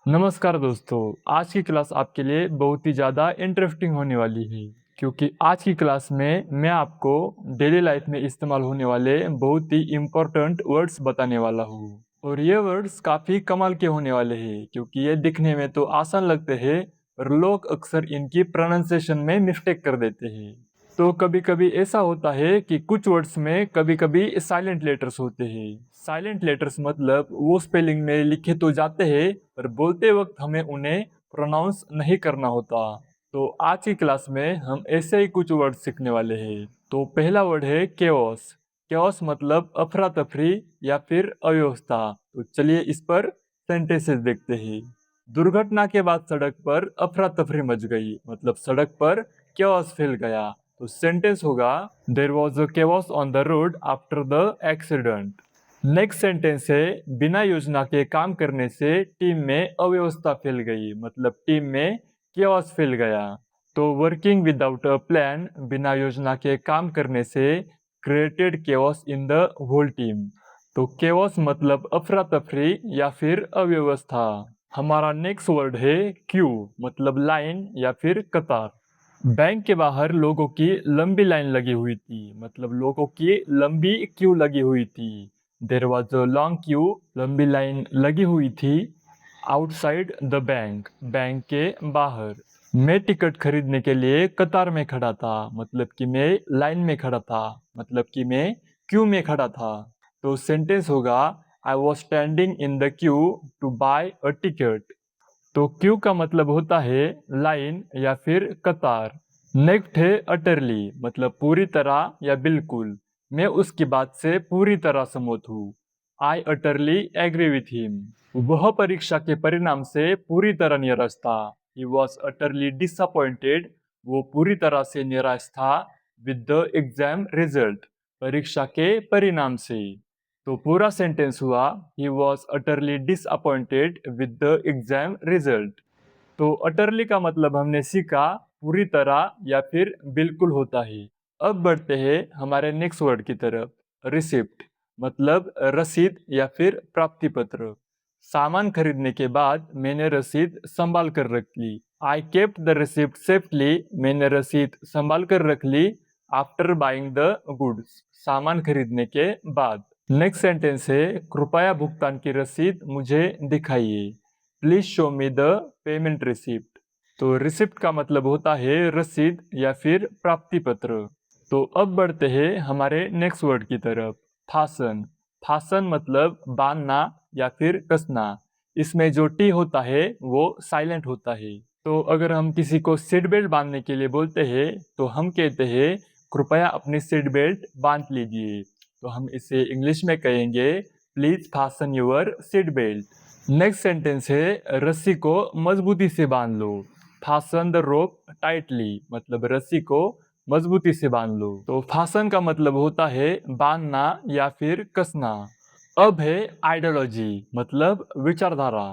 नमस्कार दोस्तों, आज की क्लास आपके लिए बहुत ही ज़्यादा इंटरेस्टिंग होने वाली है क्योंकि आज की क्लास में मैं आपको डेली लाइफ में इस्तेमाल होने वाले बहुत ही इम्पोर्टेंट वर्ड्स बताने वाला हूँ। और ये वर्ड्स काफ़ी कमाल के होने वाले हैं क्योंकि ये दिखने में तो आसान लगते हैं और लोग अक्सर इनकी प्रोनाउंसिएशन में मिस्टेक कर देते हैं। तो कभी-कभी ऐसा होता है कि कुछ वर्ड्स में कभी-कभी साइलेंट लेटर्स होते हैं। साइलेंट लेटर्स मतलब वो स्पेलिंग में लिखे तो जाते हैं पर बोलते वक्त हमें उन्हें प्रोनाउंस नहीं करना होता। तो आज की क्लास में हम ऐसे ही कुछ वर्ड सीखने वाले हैं। तो पहला वर्ड है केओस। केओस मतलब अफरा तफरी या फिर अव्यवस्था। तो चलिए इस पर सेंटेंसेस देखते हैं। दुर्घटना के बाद सड़क पर अफरा तफरी मच गई मतलब सड़क पर केओस फैल गया। तो सेंटेंस होगा there was a chaos on the road after the accident. Next sentence है बिना योजना के काम करने से टीम में अव्यवस्था फैल गई मतलब टीम में केओस फैल गया। तो वर्किंग विदाउट अ प्लान बिना योजना के काम करने से created chaos in the whole team. तो केओस मतलब अफरा तफरी या फिर अव्यवस्था। हमारा नेक्स्ट वर्ड है क्यू मतलब लाइन या फिर कतार। बैंक के बाहर लोगों की लंबी लाइन लगी हुई थी मतलब लोगों की लंबी क्यू लगी हुई थी। There was a long queue लंबी लाइन लगी हुई थी आउटसाइड द बैंक बैंक के बाहर। मैं टिकट खरीदने के लिए कतार में खड़ा था मतलब कि मैं लाइन में खड़ा था मतलब कि मैं क्यू में खड़ा था। तो सेंटेंस होगा I was standing in the queue to buy a ticket. तो क्यू का मतलब होता है लाइन या फिर कतार। नेक्स्ट है अटरली मतलब पूरी तरह या बिल्कुल। मैं उसकी बात से पूरी तरह सहमत हूँ। आई अटरली एग्री विथ हिम। वह परीक्षा के परिणाम से पूरी तरह निराश था। He was utterly disappointed. वो पूरी तरह से निराश था विद द एग्जाम रिजल्ट परीक्षा के परिणाम से। तो पूरा सेंटेंस हुआ he was utterly disappointed with the exam result. तो अटरली का मतलब हमने सीखा पूरी तरह या फिर बिल्कुल होता है। अब बढ़ते हैं हमारे नेक्स्ट वर्ड की तरफ। रिसिप्ट मतलब रसीद या फिर प्राप्ति पत्र। सामान खरीदने के बाद मैंने रसीद संभाल कर रख ली। I kept the receipt safely. मैंने रसीद संभाल कर रख ली आफ्टर बाइंग द गुड्स सामान खरीदने के बाद। नेक्स्ट सेंटेंस है कृपया भुगतान की रसीद मुझे दिखाइए। Please show me the payment receipt. तो रिसिप्ट का मतलब होता है रसीद या फिर प्राप्ति पत्र। तो अब बढ़ते हैं हमारे नेक्स्ट वर्ड की तरफ। फासन। फासन मतलब बांधना या फिर कसना। इसमें जो टी होता है वो साइलेंट होता है। तो अगर हम किसी को सीट बेल्ट बांधने के लिए बोलते हैं तो हम कहते हैं कृपया अपनी सीट बेल्ट बांध लीजिए। तो हम इसे इंग्लिश में कहेंगे please fasten your seat belt. Next sentence है रस्सी को मजबूती से बांध लो। फासन द रोप टाइटली मतलब रस्सी को मजबूती से बांध लो। तो फासन का मतलब होता है बांधना या फिर कसना। अब है आइडियोलॉजी मतलब विचारधारा।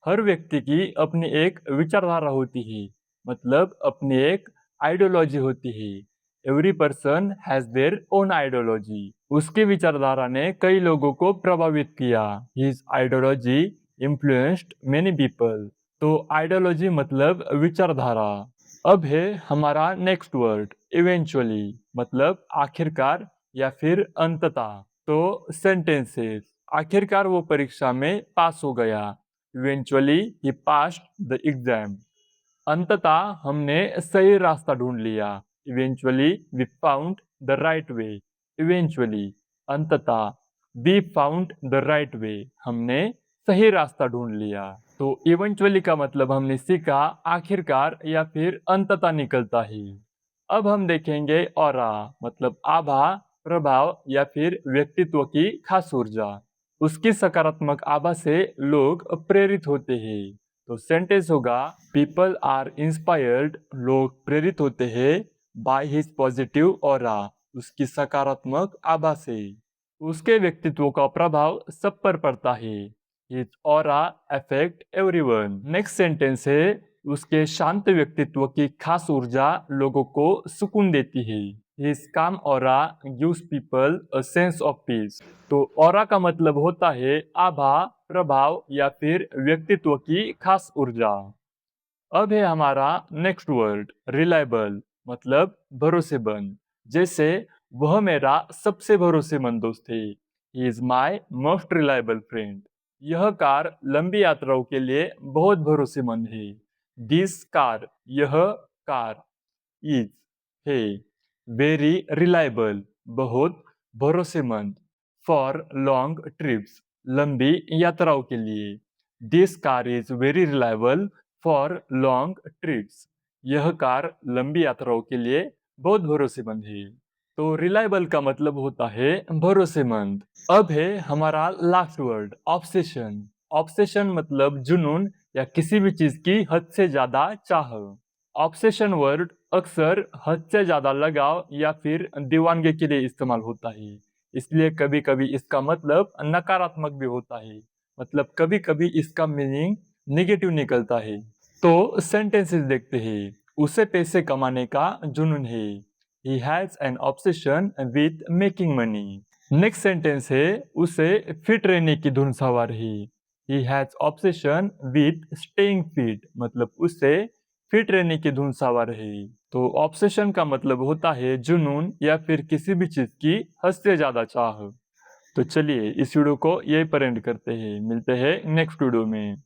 हर व्यक्ति की अपनी एक विचारधारा होती है मतलब अपनी एक आइडियोलॉजी होती है। Every person has their own ideology. उसकी विचारधारा ने कई लोगों को प्रभावित किया। His ideology influenced many people. तो आइडियोलॉजी मतलब विचारधारा। अब है हमारा नेक्स्ट वर्ड इवेंचुअली मतलब आखिरकार या फिर अंततः। तो सेंटेंसेस आखिरकार वो परीक्षा में पास हो गया। Eventually he passed the exam. अंततः हमने सही रास्ता ढूंढ लिया। Eventually we found the right way. Eventually अंततः we found the right way हमने सही रास्ता ढूंढ लिया। तो इवेंचुअली का मतलब हमने सीखा आखिरकार या फिर अंततः निकलता ही। अब हम देखेंगे ऑरा मतलब आभा प्रभाव या फिर व्यक्तित्व की खास ऊर्जा। उसकी सकारात्मक आभा से लोग प्रेरित होते हैं। तो सेंटेंस होगा पीपल आर इंस्पायर्ड लोग प्रेरित होते हैं बाय हिज पॉजिटिव ऑरा उसकी सकारात्मक आभा से। उसके व्यक्तित्व का प्रभाव सब पर पड़ता है। His aura affect everyone. Next sentence है उसके शांत व्यक्तित्व की खास ऊर्जा लोगों को सुकून देती है। His calm aura gives people a sense of peace. तो ऑरा का मतलब होता है आभा प्रभाव या फिर व्यक्तित्व की खास ऊर्जा। अब है हमारा नेक्स्ट वर्ड रिलायबल, मतलब भरोसेमंद। जैसे वह मेरा सबसे भरोसेमंद दोस्त है, he is my most reliable friend. यह कार लंबी यात्राओं के लिए बहुत भरोसेमंद है। दिस कार, यह कार, इज, है, वेरी रिलायबल, बहुत भरोसेमंद, फॉर लॉन्ग ट्रिप्स, लंबी यात्राओं के लिए। This car is very reliable for long trips. यह कार लंबी यात्राओं के लिए बहुत भरोसेमंद है। तो रिलायबल का मतलब होता है भरोसेमंद। अब है हमारा लास्ट वर्ड ऑब्सेशन। ऑब्सेशन मतलब जुनून या किसी भी चीज की हद से ज्यादा चाह। ऑब्सेशन वर्ड अक्सर हद से ज्यादा लगाव या फिर दीवानगी के लिए इस्तेमाल होता है। इसलिए कभी कभी इसका मतलब नकारात्मक भी होता है। मतलब कभी कभी इसका मीनिंग नेगेटिव निकलता है। तो सेंटेंसेस देखते हैं। उसे पैसे कमाने का जुनून है। He has an obsession with making money. Next sentence है उसे फिट रहने की धुन सवार है। He has obsession with staying fit, मतलब उसे फिट रहने की धुन सवार है। तो ऑब्सेशन का मतलब होता है जुनून या फिर किसी भी चीज की हद से ज्यादा चाह। तो चलिए इस वीडियो को यहीं पर एंड करते हैं। मिलते हैं नेक्स्ट वीडियो में।